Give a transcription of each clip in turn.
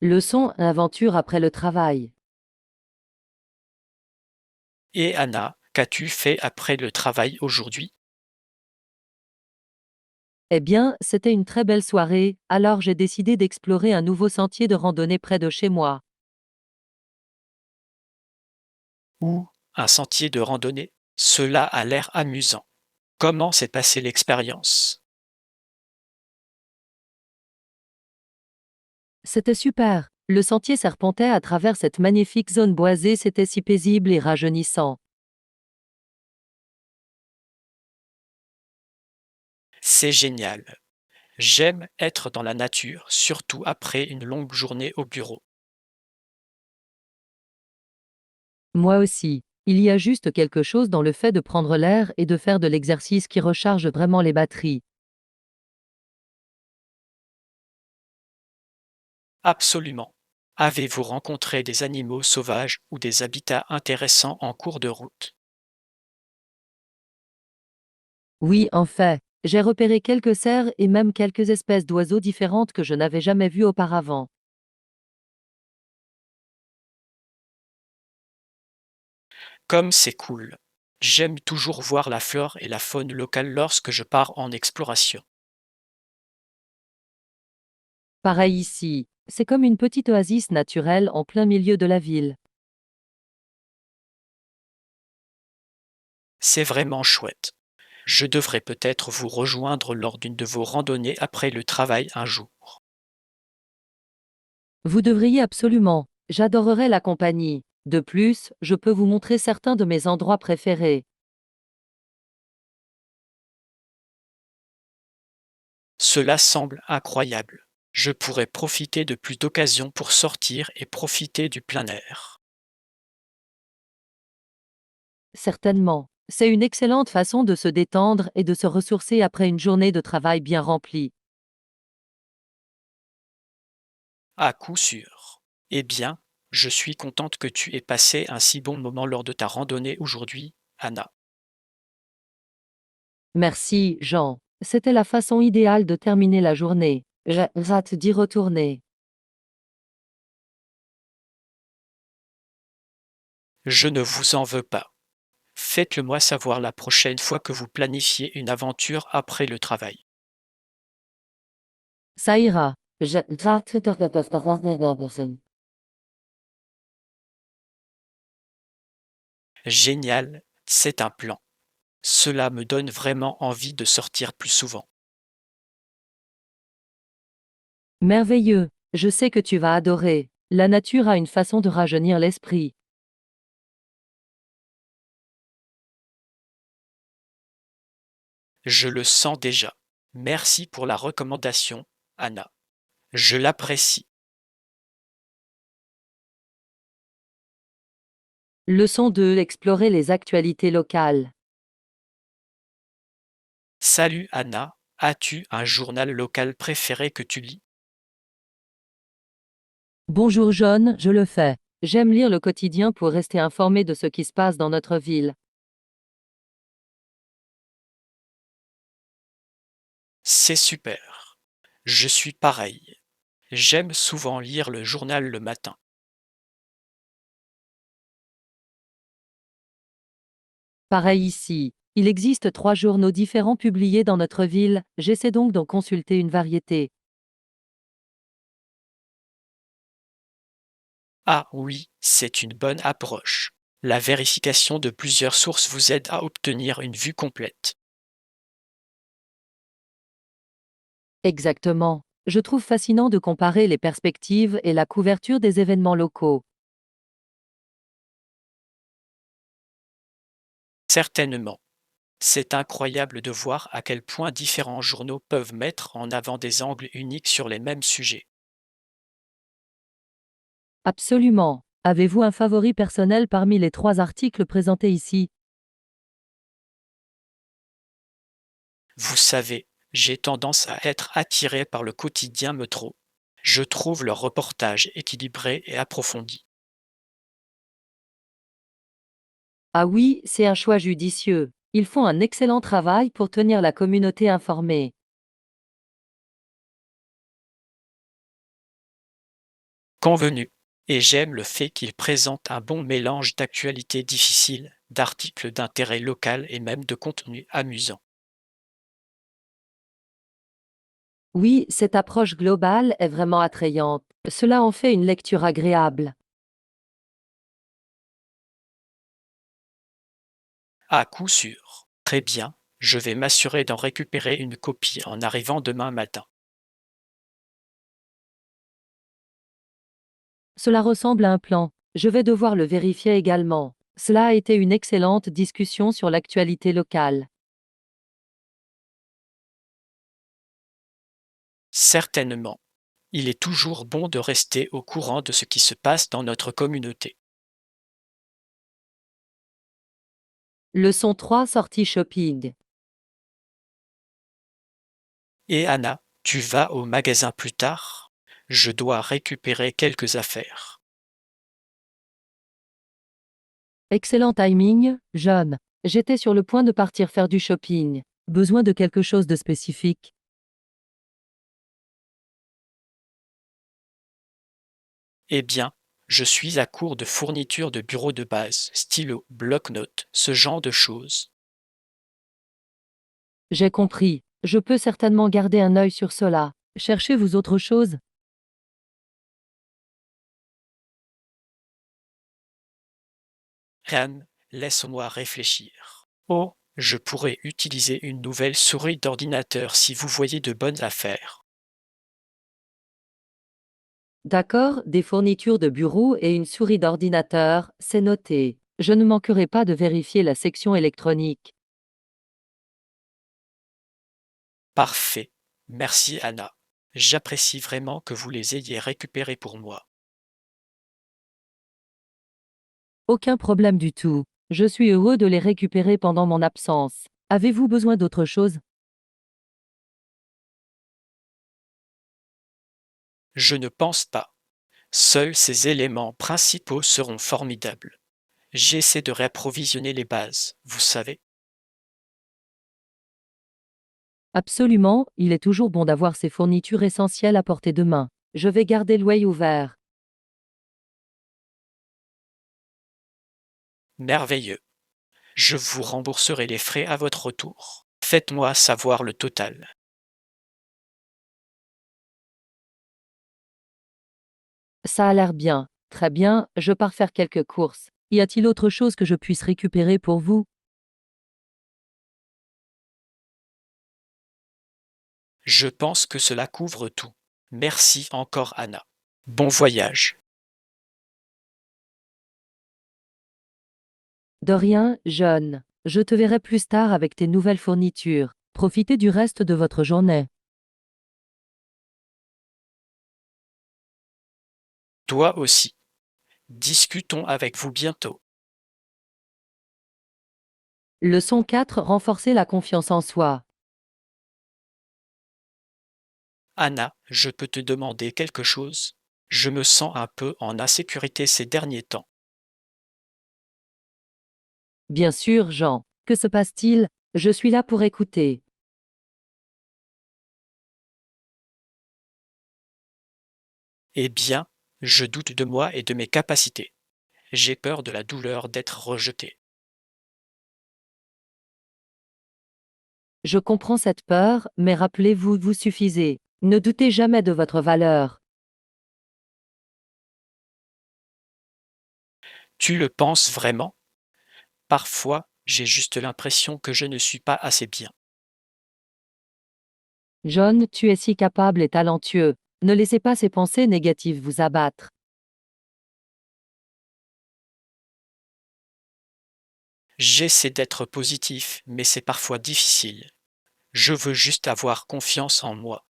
Leçon aventure après le travail. Et Anna, qu'as-tu fait après le travail aujourd'hui? Eh bien, c'était une très belle soirée, alors j'ai décidé d'explorer un nouveau sentier de randonnée près de chez moi. Ou un sentier de randonnée? Cela a l'air amusant. Comment s'est passée l'expérience? C'était super. Le sentier serpentait à travers cette magnifique zone boisée, c'était si paisible et rajeunissant. C'est génial. J'aime être dans la nature, surtout après une longue journée au bureau. Moi aussi. Il y a juste quelque chose dans le fait de prendre l'air et de faire de l'exercice qui recharge vraiment les batteries. Absolument. Avez-vous rencontré des animaux sauvages ou des habitats intéressants en cours de route? Oui, en fait, j'ai repéré quelques cerfs et même quelques espèces d'oiseaux différentes que je n'avais jamais vues auparavant. Comme c'est cool. J'aime toujours voir la flore et la faune locale lorsque je pars en exploration. Pareil ici. C'est comme une petite oasis naturelle en plein milieu de la ville. C'est vraiment chouette. Je devrais peut-être vous rejoindre lors d'une de vos randonnées après le travail un jour. Vous devriez absolument. J'adorerais la compagnie. De plus, je peux vous montrer certains de mes endroits préférés. Cela semble incroyable. Je pourrais profiter de plus d'occasions pour sortir et profiter du plein air. Certainement. C'est une excellente façon de se détendre et de se ressourcer après une journée de travail bien remplie. À coup sûr. Eh bien, je suis contente que tu aies passé un si bon moment lors de ta randonnée aujourd'hui, Anna. Merci, Jean. C'était la façon idéale de terminer la journée. J'ai hâte d'y retourner. Je ne vous en veux pas. Faites-le moi savoir la prochaine fois que vous planifiez une aventure après le travail. Ça ira. J'ai hâte de retourner. Génial, c'est un plan. Cela me donne vraiment envie de sortir plus souvent. Merveilleux. Je sais que tu vas adorer. La nature a une façon de rajeunir l'esprit. Je le sens déjà. Merci pour la recommandation, Anna. Je l'apprécie. Leçon 2. Explorer les actualités locales. Salut Anna, as-tu un journal local préféré que tu lis? Bonjour John, je le fais. J'aime lire le quotidien pour rester informé de ce qui se passe dans notre ville. C'est super. Je suis pareil. J'aime souvent lire le journal le matin. Pareil ici. Il existe 3 journaux différents publiés dans notre ville, j'essaie donc d'en consulter une variété. Ah oui, c'est une bonne approche. La vérification de plusieurs sources vous aide à obtenir une vue complète. Exactement. Je trouve fascinant de comparer les perspectives et la couverture des événements locaux. Certainement. C'est incroyable de voir à quel point différents journaux peuvent mettre en avant des angles uniques sur les mêmes sujets. Absolument. Avez-vous un favori personnel parmi les 3 articles présentés ici? Vous savez, j'ai tendance à être attiré par le quotidien Metro. Je trouve leurs reportages équilibrés et approfondis. Ah oui, c'est un choix judicieux. Ils font un excellent travail pour tenir la communauté informée. Convenu. Et j'aime le fait qu'il présente un bon mélange d'actualités difficiles, d'articles d'intérêt local et même de contenu amusant. Oui, cette approche globale est vraiment attrayante. Cela en fait une lecture agréable. À coup sûr. Très bien, je vais m'assurer d'en récupérer une copie en arrivant demain matin. Cela ressemble à un plan. Je vais devoir le vérifier également. Cela a été une excellente discussion sur l'actualité locale. Certainement. Il est toujours bon de rester au courant de ce qui se passe dans notre communauté. Leçon 3 sortie shopping. Et Anna, tu vas au magasin plus tard? Je dois récupérer quelques affaires. Excellent timing, John. J'étais sur le point de partir faire du shopping. Besoin de quelque chose de spécifique? Eh bien, je suis à court de fournitures de bureau de base, stylo, bloc-notes, ce genre de choses. J'ai compris. Je peux certainement garder un œil sur cela. Cherchez-vous autre chose? Anne, laisse-moi réfléchir. Oh, je pourrais utiliser une nouvelle souris d'ordinateur si vous voyez de bonnes affaires. D'accord, des fournitures de bureau et une souris d'ordinateur, c'est noté. Je ne manquerai pas de vérifier la section électronique. Parfait. Merci Anna. J'apprécie vraiment que vous les ayez récupérés pour moi. Aucun problème du tout. Je suis heureux de les récupérer pendant mon absence. Avez-vous besoin d'autre chose? Je ne pense pas. Seuls ces éléments principaux seront formidables. J'essaie de réapprovisionner les bases, vous savez. Absolument, il est toujours bon d'avoir ces fournitures essentielles à portée de main. Je vais garder l'œil ouvert. Merveilleux. Je vous rembourserai les frais à votre retour. Faites-moi savoir le total. Ça a l'air bien. Très bien, je pars faire quelques courses. Y a-t-il autre chose que je puisse récupérer pour vous? Je pense que cela couvre tout. Merci encore Anna. Bon voyage. De rien, John. Je te verrai plus tard avec tes nouvelles fournitures. Profitez du reste de votre journée. Toi aussi. Discutons avec vous bientôt. Leçon 4 renforcer la confiance en soi. Anna, je peux te demander quelque chose? Je me sens un peu en insécurité ces derniers temps. Bien sûr, Jean. Que se passe-t-il? Je suis là pour écouter. Eh bien, je doute de moi et de mes capacités. J'ai peur de la douleur d'être rejeté. Je comprends cette peur, mais rappelez-vous, vous suffisez. Ne doutez jamais de votre valeur. Tu le penses vraiment? Parfois, j'ai juste l'impression que je ne suis pas assez bien. John, tu es si capable et talentueux. Ne laissez pas ces pensées négatives vous abattre. J'essaie d'être positif, mais c'est parfois difficile. Je veux juste avoir confiance en moi.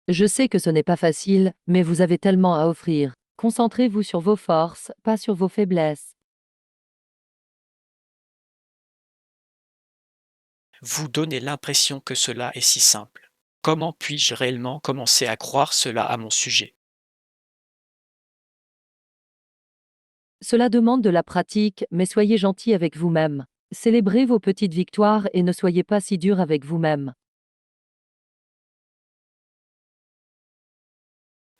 Je sais que ce n'est pas facile, mais vous avez tellement à offrir. Concentrez-vous sur vos forces, pas sur vos faiblesses. Vous donnez l'impression que cela est si simple. Comment puis-je réellement commencer à croire cela à mon sujet? Cela demande de la pratique, mais soyez gentil avec vous-même. Célébrez vos petites victoires et ne soyez pas si dur avec vous-même.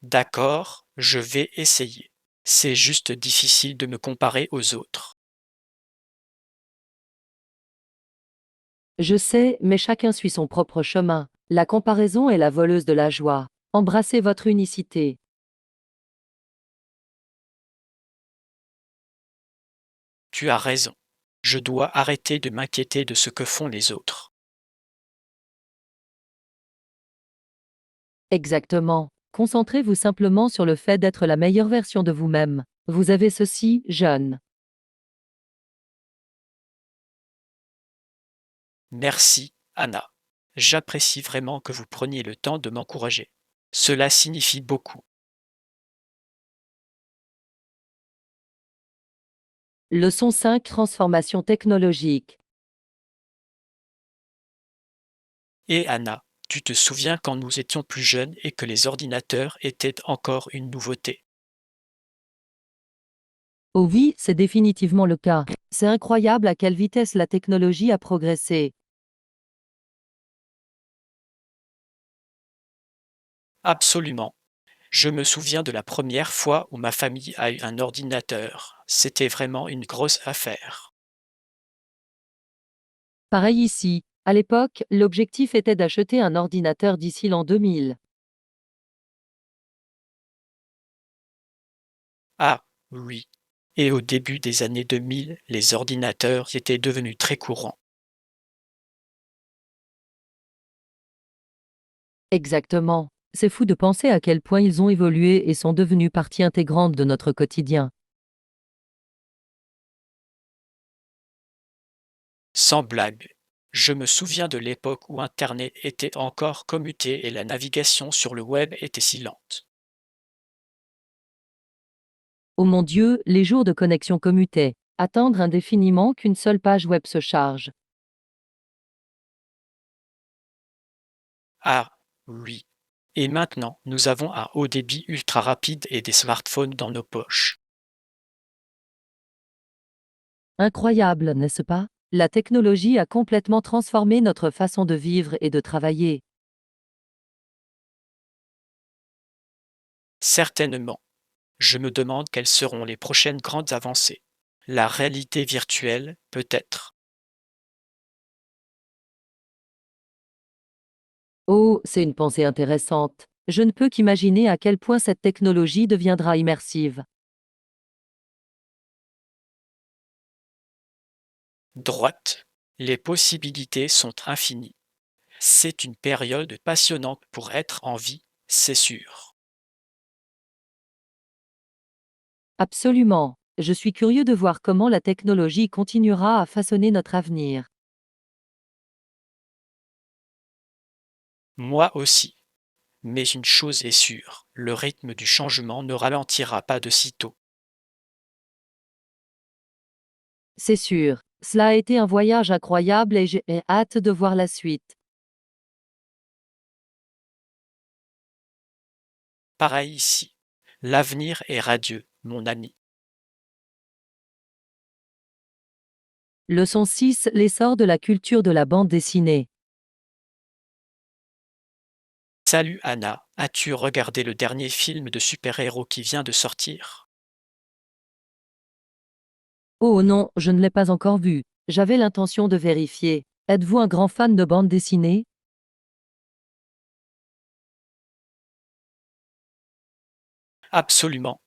D'accord, je vais essayer. C'est juste difficile de me comparer aux autres. Je sais, mais chacun suit son propre chemin. La comparaison est la voleuse de la joie. Embrassez votre unicité. Tu as raison. Je dois arrêter de m'inquiéter de ce que font les autres. Exactement. Concentrez-vous simplement sur le fait d'être la meilleure version de vous-même. Vous avez ceci, jeune. Merci, Anna. J'apprécie vraiment que vous preniez le temps de m'encourager. Cela signifie beaucoup. Leçon 5. Transformation technologique. Et Anna, tu te souviens quand nous étions plus jeunes et que les ordinateurs étaient encore une nouveauté? Oh oui, c'est définitivement le cas. C'est incroyable à quelle vitesse la technologie a progressé. Absolument. Je me souviens de la première fois où ma famille a eu un ordinateur. C'était vraiment une grosse affaire. Pareil ici. À l'époque, l'objectif était d'acheter un ordinateur d'ici l'an 2000. Ah, oui. Et au début des années 2000, les ordinateurs étaient devenus très courants. Exactement. C'est fou de penser à quel point ils ont évolué et sont devenus partie intégrante de notre quotidien. Sans blague. Je me souviens de l'époque où Internet était encore commuté et la navigation sur le web était si lente. Oh mon Dieu, les jours de connexion commutaient. Attendre indéfiniment qu'une seule page web se charge. Ah, oui. Et maintenant, nous avons un haut débit ultra rapide et des smartphones dans nos poches. Incroyable, n'est-ce pas? La technologie a complètement transformé notre façon de vivre et de travailler. Certainement. Je me demande quelles seront les prochaines grandes avancées. La réalité virtuelle, peut-être. Oh, c'est une pensée intéressante. Je ne peux qu'imaginer à quel point cette technologie deviendra immersive. Droite. Les possibilités sont infinies. C'est une période passionnante pour être en vie, c'est sûr. Absolument. Je suis curieux de voir comment la technologie continuera à façonner notre avenir. Moi aussi. Mais une chose est sûre, le rythme du changement ne ralentira pas de sitôt. C'est sûr. Cela a été un voyage incroyable et j'ai hâte de voir la suite. Pareil ici. L'avenir est radieux, mon ami. Leçon 6. L'essor de la culture de la bande dessinée. Salut Anna, as-tu regardé le dernier film de super-héros qui vient de sortir? Oh non, je ne l'ai pas encore vu. J'avais l'intention de vérifier. Êtes-vous un grand fan de bande dessinée? Absolument.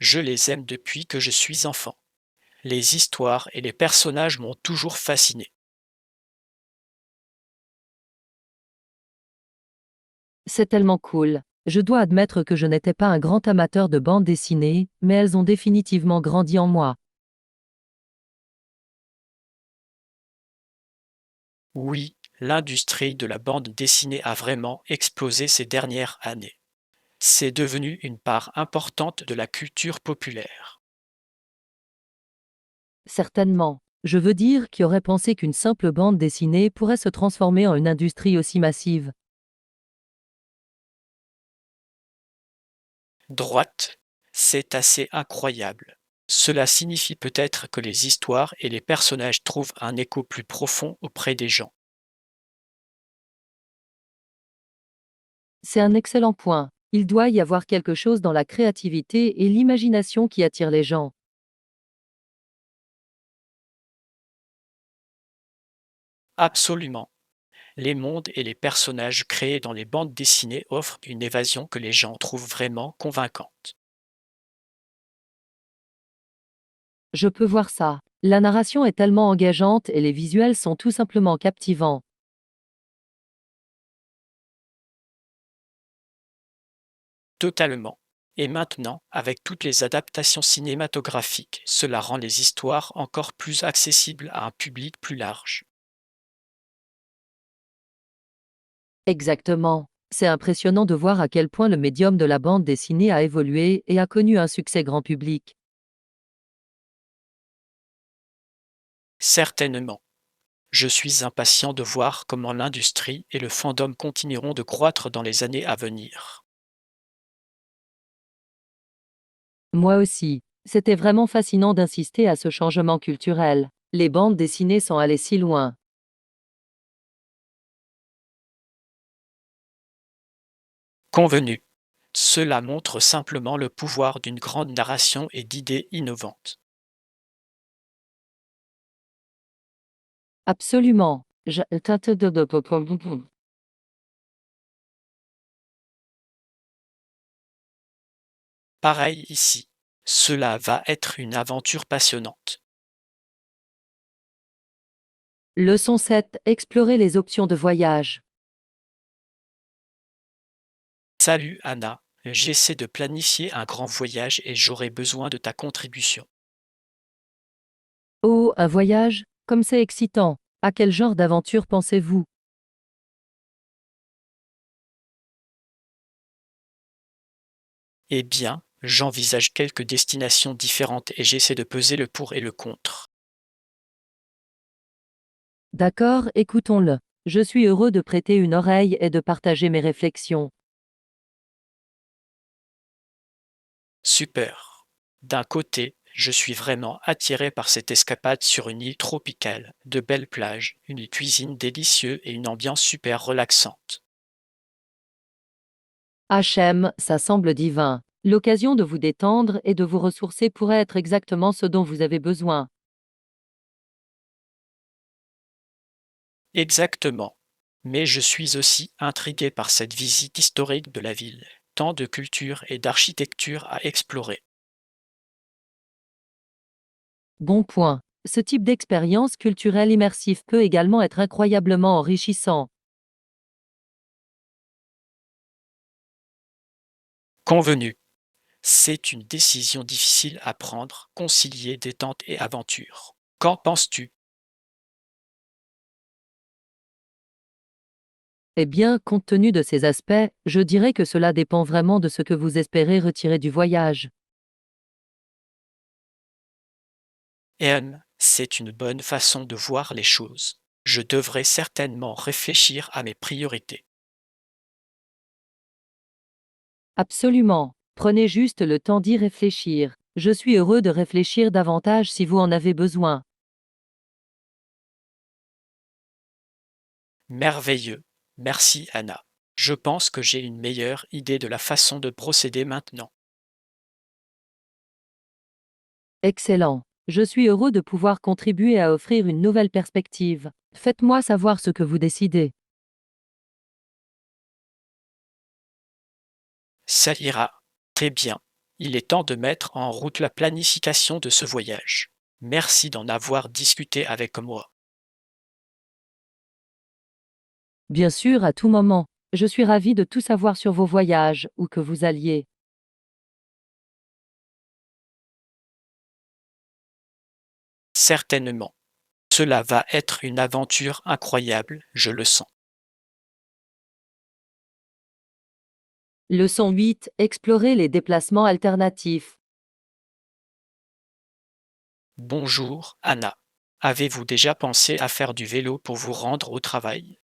Je les aime depuis que je suis enfant. Les histoires et les personnages m'ont toujours fasciné. C'est tellement cool. Je dois admettre que je n'étais pas un grand amateur de bande dessinée, mais elles ont définitivement grandi en moi. Oui, l'industrie de la bande dessinée a vraiment explosé ces dernières années. C'est devenu une part importante de la culture populaire. Certainement. Je veux dire, qui aurait pensé qu'une simple bande dessinée pourrait se transformer en une industrie aussi massive? Droite, c'est assez incroyable. Cela signifie peut-être que les histoires et les personnages trouvent un écho plus profond auprès des gens. C'est un excellent point. Il doit y avoir quelque chose dans la créativité et l'imagination qui attire les gens. Absolument. Les mondes et les personnages créés dans les bandes dessinées offrent une évasion que les gens trouvent vraiment convaincante. Je peux voir ça. La narration est tellement engageante et les visuels sont tout simplement captivants. Totalement. Et maintenant, avec toutes les adaptations cinématographiques, cela rend les histoires encore plus accessibles à un public plus large. Exactement. C'est impressionnant de voir à quel point le médium de la bande dessinée a évolué et a connu un succès grand public. Certainement. Je suis impatient de voir comment l'industrie et le fandom continueront de croître dans les années à venir. Moi aussi. C'était vraiment fascinant d'insister à ce changement culturel. Les bandes dessinées sont allées si loin. Convenu. Cela montre simplement le pouvoir d'une grande narration et d'idées innovantes. Absolument. Pareil ici. Cela va être une aventure passionnante. Leçon 7. Explorer les options de voyage. Salut Anna, j'essaie de planifier un grand voyage et j'aurai besoin de ta contribution. Oh, un voyage? Comme c'est excitant. À quel genre d'aventure pensez-vous? Eh bien, j'envisage quelques destinations différentes et j'essaie de peser le pour et le contre. D'accord, écoutons-le. Je suis heureux de prêter une oreille et de partager mes réflexions. Super. D'un côté, je suis vraiment attiré par cette escapade sur une île tropicale, de belles plages, une cuisine délicieuse et une ambiance super relaxante. HM, ça semble divin. L'occasion de vous détendre et de vous ressourcer pourrait être exactement ce dont vous avez besoin. Exactement. Mais je suis aussi intrigué par cette visite historique de la ville. Tant de culture et d'architecture à explorer. Bon point. Ce type d'expérience culturelle immersive peut également être incroyablement enrichissant. Convenu. C'est une décision difficile à prendre, concilier détente et aventure. Qu'en penses-tu? Eh bien, compte tenu de ces aspects, je dirais que cela dépend vraiment de ce que vous espérez retirer du voyage. C'est une bonne façon de voir les choses. Je devrais certainement réfléchir à mes priorités. Absolument. Prenez juste le temps d'y réfléchir. Je suis heureux de réfléchir davantage si vous en avez besoin. Merveilleux. Merci Anna. Je pense que j'ai une meilleure idée de la façon de procéder maintenant. Excellent. Je suis heureux de pouvoir contribuer à offrir une nouvelle perspective. Faites-moi savoir ce que vous décidez. Ça ira. Très bien. Il est temps de mettre en route la planification de ce voyage. Merci d'en avoir discuté avec moi. Bien sûr, à tout moment. Je suis ravi de tout savoir sur vos voyages, où que vous alliez. Certainement. Cela va être une aventure incroyable, je le sens. Leçon 8. Explorer les déplacements alternatifs. Bonjour, Anna. Avez-vous déjà pensé à faire du vélo pour vous rendre au travail?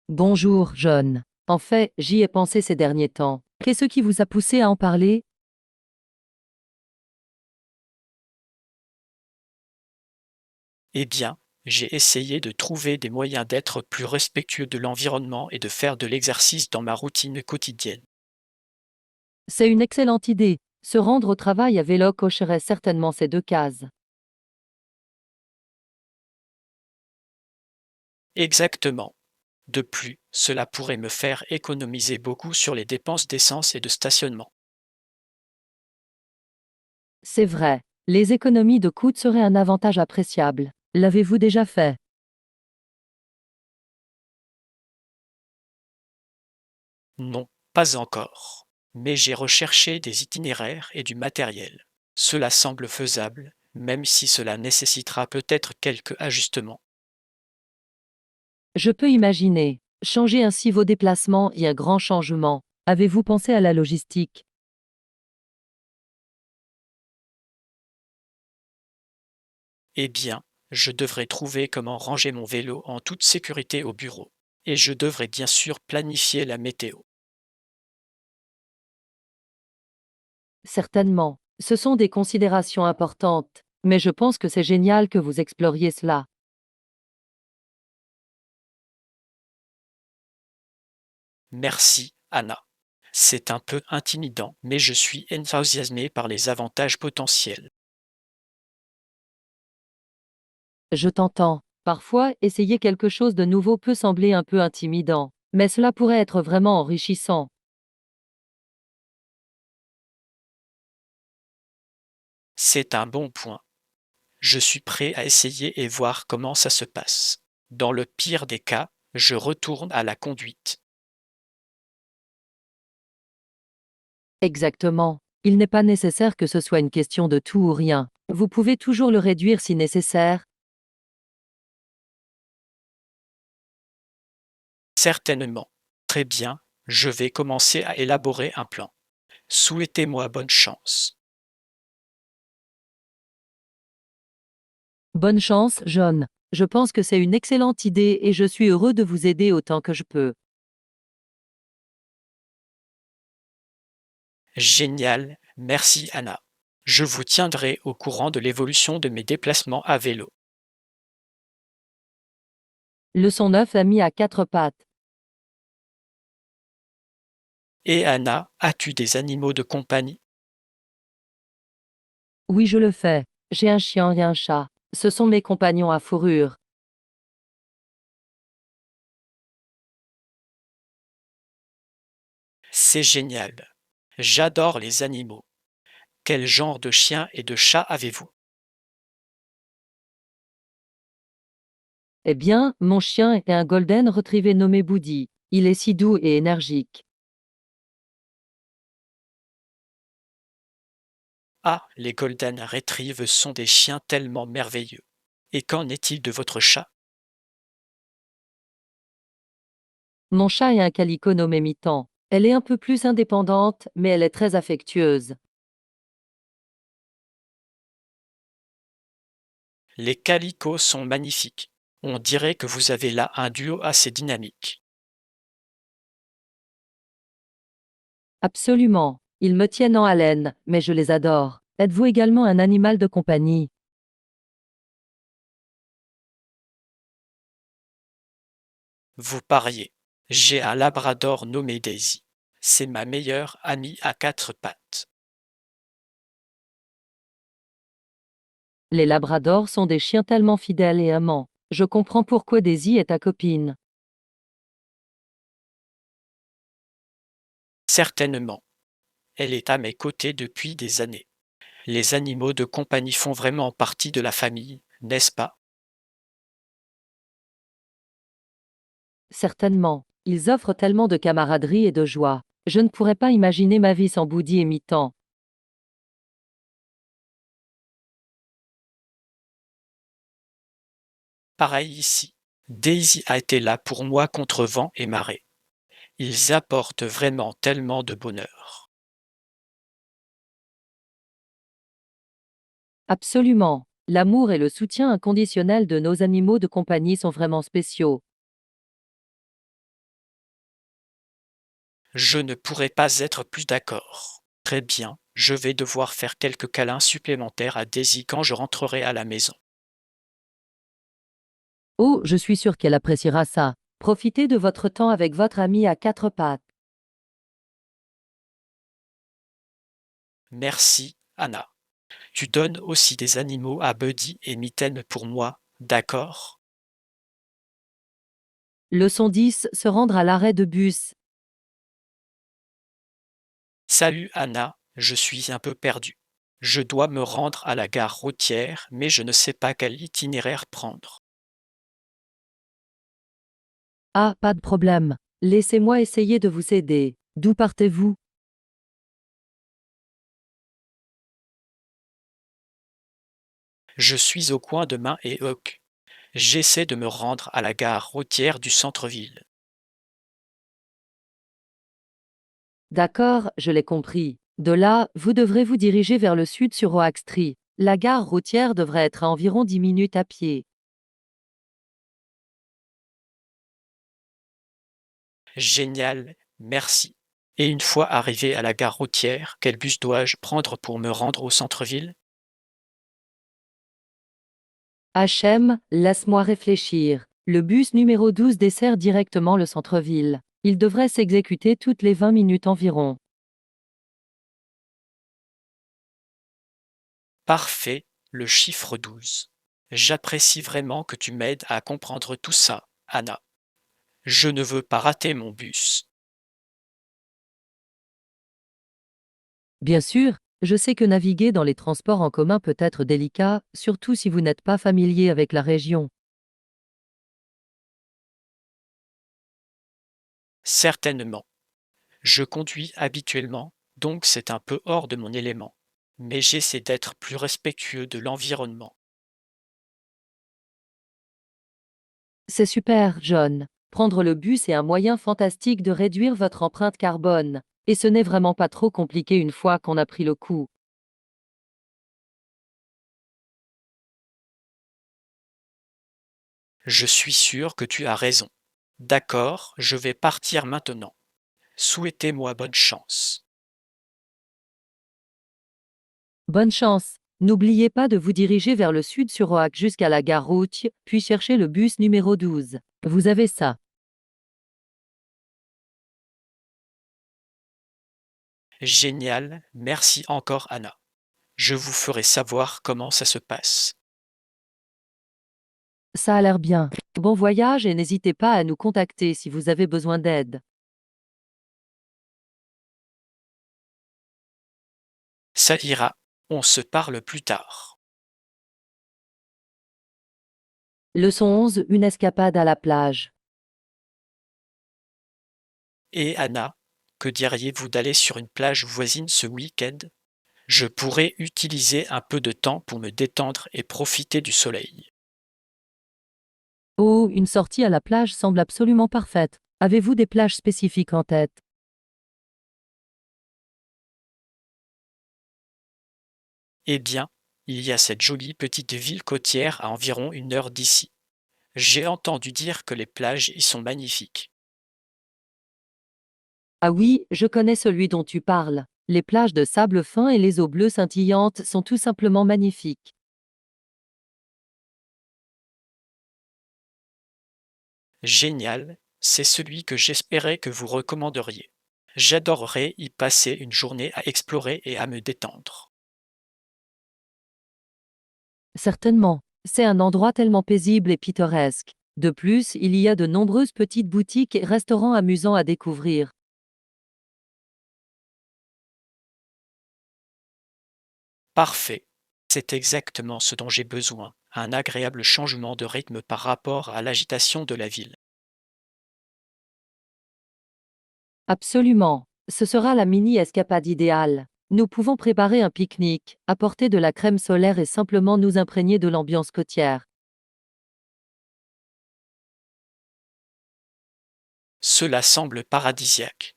Bonjour, John. En fait, j'y ai pensé ces derniers temps. Qu'est-ce qui vous a poussé à en parler? Eh bien, J'ai essayé de trouver des moyens d'être plus respectueux de l'environnement et de faire de l'exercice dans ma routine quotidienne. C'est une excellente idée. Se rendre au travail à vélo cocherait certainement ces deux cases. Exactement. De plus, cela pourrait me faire économiser beaucoup sur les dépenses d'essence et de stationnement. C'est vrai. Les économies de coûts seraient un avantage appréciable. L'avez-vous déjà fait? Non, pas encore. Mais j'ai recherché des itinéraires et du matériel. Cela semble faisable, même si cela nécessitera peut-être quelques ajustements. Je peux imaginer. Changer ainsi vos déplacements est un grand changement. Avez-vous pensé à la logistique? Eh bien, je devrais trouver comment ranger mon vélo en toute sécurité au bureau. Et je devrais bien sûr planifier la météo. Certainement. Ce sont des considérations importantes. Mais je pense que c'est génial que vous exploriez cela. Merci, Anna. C'est un peu intimidant, mais je suis enthousiasmé par les avantages potentiels. Je t'entends. Parfois, essayer quelque chose de nouveau peut sembler un peu intimidant. Mais cela pourrait être vraiment enrichissant. C'est un bon point. Je suis prêt à essayer et voir comment ça se passe. Dans le pire des cas, je retourne à la conduite. Exactement. Il n'est pas nécessaire que ce soit une question de tout ou rien. Vous pouvez toujours le réduire si nécessaire. Certainement. Très bien, je vais commencer à élaborer un plan. Souhaitez-moi bonne chance. Bonne chance, John. Je pense que c'est une excellente idée et je suis heureux de vous aider autant que je peux. Génial, merci Anna. Je vous tiendrai au courant de l'évolution de mes déplacements à vélo. Leçon 9 a mis à quatre pattes. Et Anna, as-tu des animaux de compagnie? Oui, je le fais. J'ai un chien et un chat. Ce sont mes compagnons à fourrure. C'est génial. J'adore les animaux. Quel genre de chien et de chat avez-vous? Eh bien, mon chien est un golden retriever nommé Boody. Il est si doux et énergique. Ah, les Golden Retrievers sont des chiens tellement merveilleux. Et qu'en est-il de votre chat? Mon chat est un calico nommé Mitan. Elle est un peu plus indépendante, mais elle est très affectueuse. Les calicots sont magnifiques. On dirait que vous avez là un duo assez dynamique. Absolument. Ils me tiennent en haleine, mais je les adore. Êtes-vous également un animal de compagnie? Vous pariez. J'ai un labrador nommé Daisy. C'est ma meilleure amie à quatre pattes. Les labradors sont des chiens tellement fidèles et amants. Je comprends pourquoi Daisy est ta copine. Certainement. Elle est à mes côtés depuis des années. Les animaux de compagnie font vraiment partie de la famille, n'est-ce pas? Certainement. Ils offrent tellement de camaraderie et de joie. Je ne pourrais pas imaginer ma vie sans Boody et Mitan. Pareil ici. Daisy a été là pour moi contre vent et marée. Ils apportent vraiment tellement de bonheur. Absolument. L'amour et le soutien inconditionnel de nos animaux de compagnie sont vraiment spéciaux. Je ne pourrais pas être plus d'accord. Très bien, je vais devoir faire quelques câlins supplémentaires à Daisy quand je rentrerai à la maison. Oh, je suis sûre qu'elle appréciera ça. Profitez de votre temps avec votre ami à quatre pattes. Merci, Anna. Tu donnes aussi des animaux à Buddy et Mitten pour moi, d'accord? Leçon 10, se rendre à l'arrêt de bus. Salut Anna, je suis un peu perdu. Je dois me rendre à la gare routière, mais je ne sais pas quel itinéraire prendre. Ah, pas de problème. Laissez-moi essayer de vous aider. D'où partez-vous? Je suis au coin de Main et Hoc. J'essaie de me rendre à la gare routière du centre-ville. D'accord, je l'ai compris. De là, vous devrez vous diriger vers le sud sur Oak Street. La gare routière devrait être à environ 10 minutes à pied. Génial, merci. Et une fois arrivé à la gare routière, quel bus dois-je prendre pour me rendre au centre-ville? HM, laisse-moi réfléchir. Le bus numéro 12 dessert directement le centre-ville. Il devrait s'exécuter toutes les 20 minutes environ. Parfait, le chiffre 12. J'apprécie vraiment que tu m'aides à comprendre tout ça, Anna. Je ne veux pas rater mon bus. Bien sûr, je sais que naviguer dans les transports en commun peut être délicat, surtout si vous n'êtes pas familier avec la région. Certainement. Je conduis habituellement, donc c'est un peu hors de mon élément. Mais j'essaie d'être plus respectueux de l'environnement. C'est super, John. Prendre le bus est un moyen fantastique de réduire votre empreinte carbone. Et ce n'est vraiment pas trop compliqué une fois qu'on a pris le coup. Je suis sûr que tu as raison. D'accord, je vais partir maintenant. Souhaitez-moi bonne chance. Bonne chance. N'oubliez pas de vous diriger vers le sud sur Oak jusqu'à la gare routière, puis chercher le bus numéro 12. Vous avez ça. Génial, merci encore Anna. Je vous ferai savoir comment ça se passe. Ça a l'air bien. Bon voyage et n'hésitez pas à nous contacter si vous avez besoin d'aide. Ça ira, on se parle plus tard. Leçon 11, une escapade à la plage. Et Anna, que diriez-vous d'aller sur une plage voisine ce week-end? Je pourrais utiliser un peu de temps pour me détendre et profiter du soleil. Oh, une sortie à la plage semble absolument parfaite. Avez-vous des plages spécifiques en tête? Eh bien, il y a cette jolie petite ville côtière à environ 1 heure d'ici. J'ai entendu dire que les plages y sont magnifiques. Ah oui, je connais celui dont tu parles. Les plages de sable fin et les eaux bleues scintillantes sont tout simplement magnifiques. Génial, c'est celui que j'espérais que vous recommanderiez. J'adorerais y passer une journée à explorer et à me détendre. Certainement. C'est un endroit tellement paisible et pittoresque. De plus, il y a de nombreuses petites boutiques et restaurants amusants à découvrir. Parfait, c'est exactement ce dont j'ai besoin, un agréable changement de rythme par rapport à l'agitation de la ville. Absolument. Ce sera la mini-escapade idéale. Nous pouvons préparer un pique-nique, apporter de la crème solaire et simplement nous imprégner de l'ambiance côtière. Cela semble paradisiaque.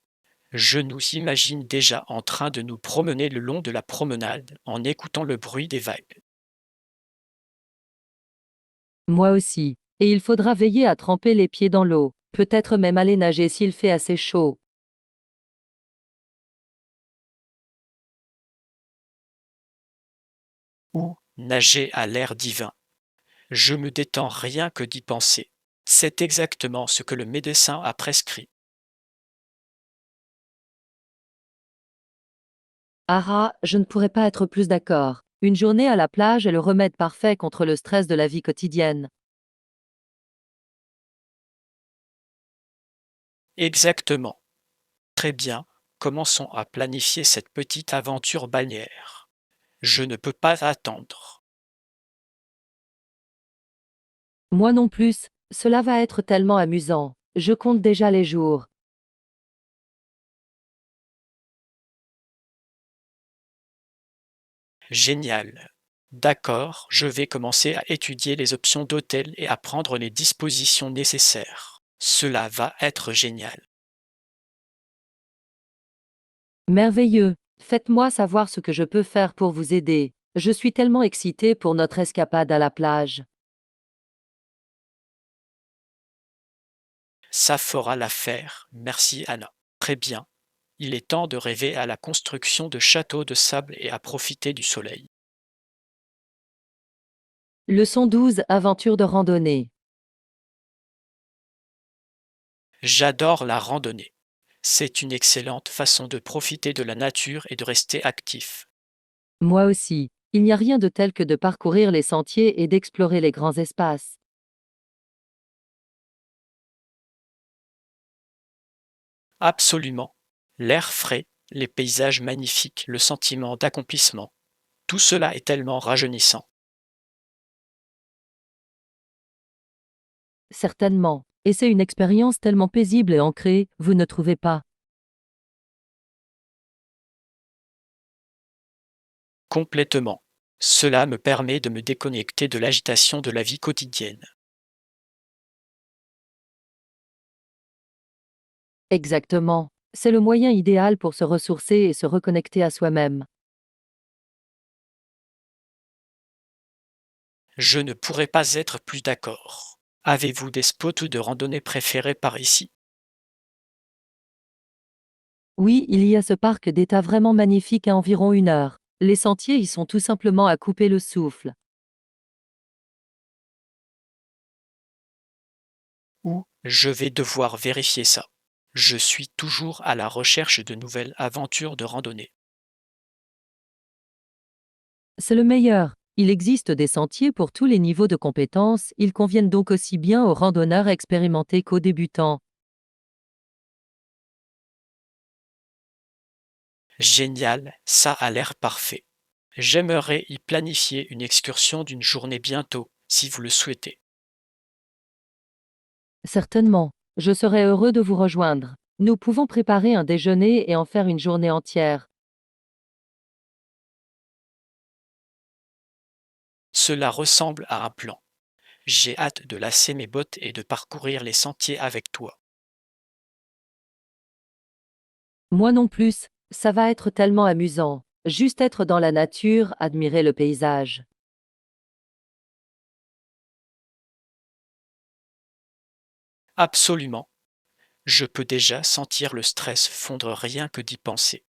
Je nous imagine déjà en train de nous promener le long de la promenade en écoutant le bruit des vagues. Moi aussi. Et il faudra veiller à tremper les pieds dans l'eau. Peut-être même aller nager s'il fait assez chaud. Ou nager à l'air divin. Je me détends rien que d'y penser. C'est exactement ce que le médecin a prescrit. Ah, je ne pourrais pas être plus d'accord. Une journée à la plage est le remède parfait contre le stress de la vie quotidienne. Exactement. Très bien, commençons à planifier cette petite aventure balnéaire. Je ne peux pas attendre. Moi non plus, cela va être tellement amusant. Je compte déjà les jours. Génial. D'accord, je vais commencer à étudier les options d'hôtel et à prendre les dispositions nécessaires. Cela va être génial. Merveilleux. Faites-moi savoir ce que je peux faire pour vous aider. Je suis tellement excitée pour notre escapade à la plage. Ça fera l'affaire. Merci Anna. Très bien. Il est temps de rêver à la construction de châteaux de sable et à profiter du soleil. Leçon 12. Aventure de randonnée. J'adore la randonnée. C'est une excellente façon de profiter de la nature et de rester actif. Moi aussi. Il n'y a rien de tel que de parcourir les sentiers et d'explorer les grands espaces. Absolument. L'air frais, les paysages magnifiques, le sentiment d'accomplissement. Tout cela est tellement rajeunissant. Certainement. Et c'est une expérience tellement paisible et ancrée, vous ne trouvez pas? Complètement. Cela me permet de me déconnecter de l'agitation de la vie quotidienne. Exactement. C'est le moyen idéal pour se ressourcer et se reconnecter à soi-même. Je ne pourrais pas être plus d'accord. Avez-vous des spots de randonnée préférés par ici? Oui, il y a ce parc d'État vraiment magnifique à environ 1 heure. Les sentiers y sont tout simplement à couper le souffle. Ou je vais devoir vérifier ça. Je suis toujours à la recherche de nouvelles aventures de randonnée. C'est le meilleur. Il existe des sentiers pour tous les niveaux de compétences, ils conviennent donc aussi bien aux randonneurs expérimentés qu'aux débutants. Génial, ça a l'air parfait. J'aimerais y planifier une excursion d'une journée bientôt, si vous le souhaitez. Certainement. Je serais heureux de vous rejoindre. Nous pouvons préparer un déjeuner et en faire une journée entière. Cela ressemble à un plan. J'ai hâte de lasser mes bottes et de parcourir les sentiers avec toi. Moi non plus, ça va être tellement amusant. Juste être dans la nature, admirer le paysage. Absolument. Je peux déjà sentir le stress fondre rien que d'y penser.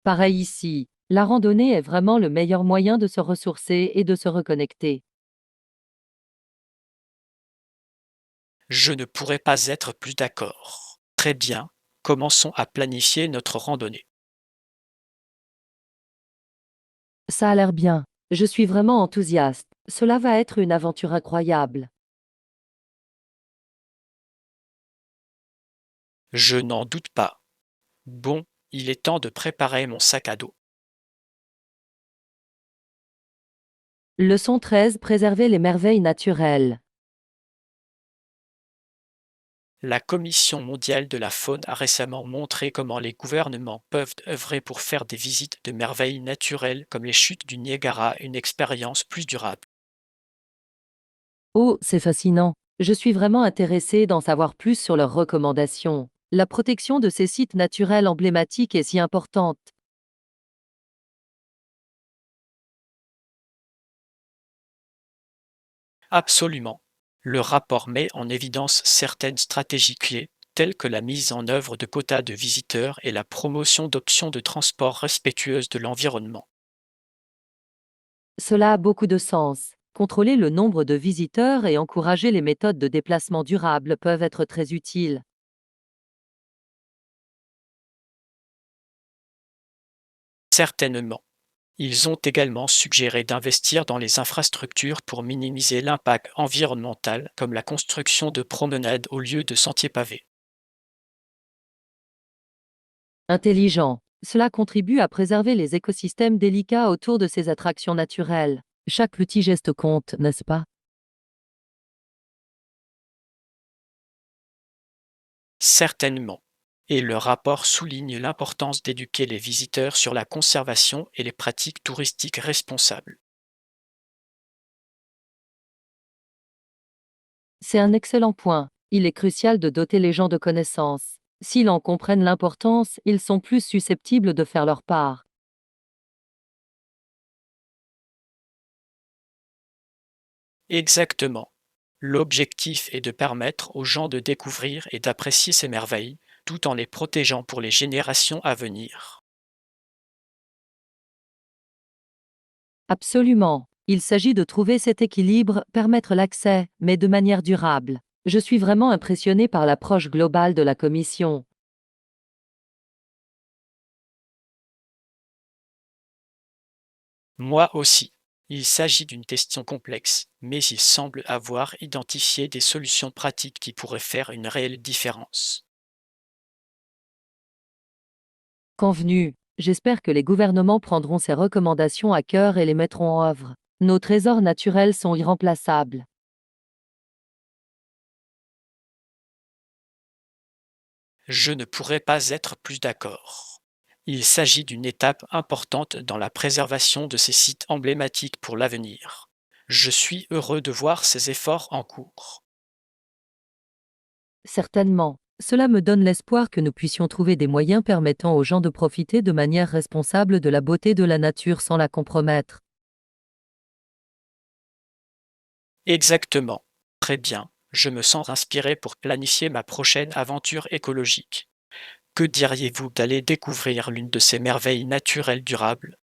Pareil ici, la randonnée est vraiment le meilleur moyen de se ressourcer et de se reconnecter. Je ne pourrais pas être plus d'accord. Très bien, commençons à planifier notre randonnée. Ça a l'air bien. Je suis vraiment enthousiaste. Cela va être une aventure incroyable. Je n'en doute pas. Bon, il est temps de préparer mon sac à dos. Leçon 13. Préserver les merveilles naturelles. La Commission mondiale de la faune a récemment montré comment les gouvernements peuvent œuvrer pour faire des visites de merveilles naturelles comme les chutes du Niagara une expérience plus durable. Oh, c'est fascinant. Je suis vraiment intéressée d'en savoir plus sur leurs recommandations. La protection de ces sites naturels emblématiques est si importante. Absolument. Le rapport met en évidence certaines stratégies clés, telles que la mise en œuvre de quotas de visiteurs et la promotion d'options de transport respectueuses de l'environnement. Cela a beaucoup de sens. Contrôler le nombre de visiteurs et encourager les méthodes de déplacement durable peuvent être très utiles. Certainement. Ils ont également suggéré d'investir dans les infrastructures pour minimiser l'impact environnemental, comme la construction de promenades au lieu de sentiers pavés. Intelligent. Cela contribue à préserver les écosystèmes délicats autour de ces attractions naturelles. Chaque petit geste compte, n'est-ce pas? Certainement. Et le rapport souligne l'importance d'éduquer les visiteurs sur la conservation et les pratiques touristiques responsables. C'est un excellent point. Il est crucial de doter les gens de connaissances. S'ils en comprennent l'importance, ils sont plus susceptibles de faire leur part. Exactement. L'objectif est de permettre aux gens de découvrir et d'apprécier ces merveilles, tout en les protégeant pour les générations à venir. Absolument. Il s'agit de trouver cet équilibre, permettre l'accès, mais de manière durable. Je suis vraiment impressionné par l'approche globale de la Commission. Moi aussi. Il s'agit d'une question complexe, mais il semble avoir identifié des solutions pratiques qui pourraient faire une réelle différence. Convenu. J'espère que les gouvernements prendront ces recommandations à cœur et les mettront en œuvre. Nos trésors naturels sont irremplaçables. Je ne pourrais pas être plus d'accord. Il s'agit d'une étape importante dans la préservation de ces sites emblématiques pour l'avenir. Je suis heureux de voir ces efforts en cours. Certainement. Cela me donne l'espoir que nous puissions trouver des moyens permettant aux gens de profiter de manière responsable de la beauté de la nature sans la compromettre. Exactement. Très bien. Je me sens inspiré pour planifier ma prochaine aventure écologique. Que diriez-vous d'aller découvrir l'une de ces merveilles naturelles durables?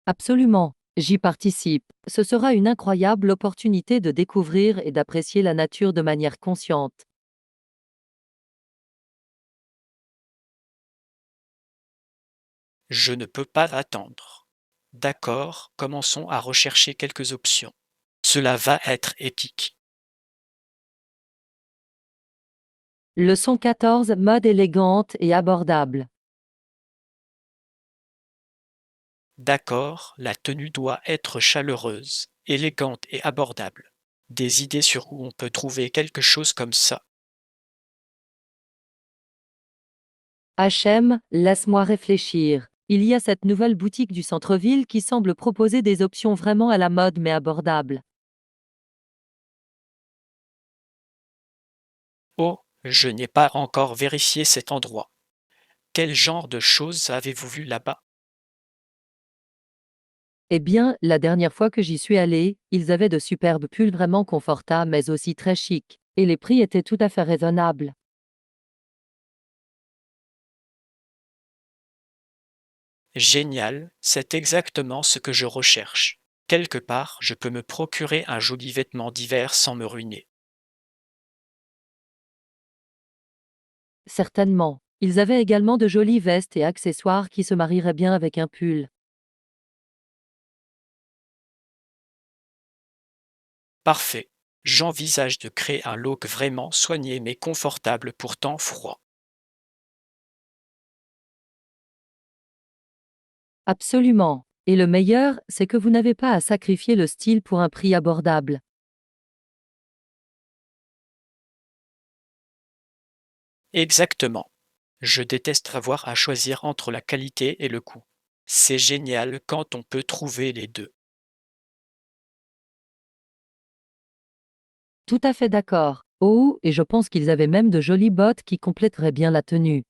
Absolument. J'y participe. Ce sera une incroyable opportunité de découvrir et d'apprécier la nature de manière consciente. Je ne peux pas attendre. D'accord, commençons à rechercher quelques options. Cela va être épique. Leçon 14. Mode élégante et abordable. D'accord, la tenue doit être chaleureuse, élégante et abordable. Des idées sur où on peut trouver quelque chose comme ça. H&M, laisse-moi réfléchir. Il y a cette nouvelle boutique du centre-ville qui semble proposer des options vraiment à la mode mais abordables. Oh, je n'ai pas encore vérifié cet endroit. Quel genre de choses avez-vous vu là-bas? Eh bien, la dernière fois que j'y suis allée, ils avaient de superbes pulls vraiment confortables mais aussi très chics. Et les prix étaient tout à fait raisonnables. Génial, c'est exactement ce que je recherche. Quelque part, je peux me procurer un joli vêtement d'hiver sans me ruiner. Certainement. Ils avaient également de jolies vestes et accessoires qui se marieraient bien avec un pull. Parfait. J'envisage de créer un look vraiment soigné mais confortable pourtant froid. Absolument. Et le meilleur, c'est que vous n'avez pas à sacrifier le style pour un prix abordable. Exactement. Je déteste avoir à choisir entre la qualité et le coût. C'est génial quand on peut trouver les deux. Tout à fait d'accord. Oh, et je pense qu'ils avaient même de jolies bottes qui compléteraient bien la tenue.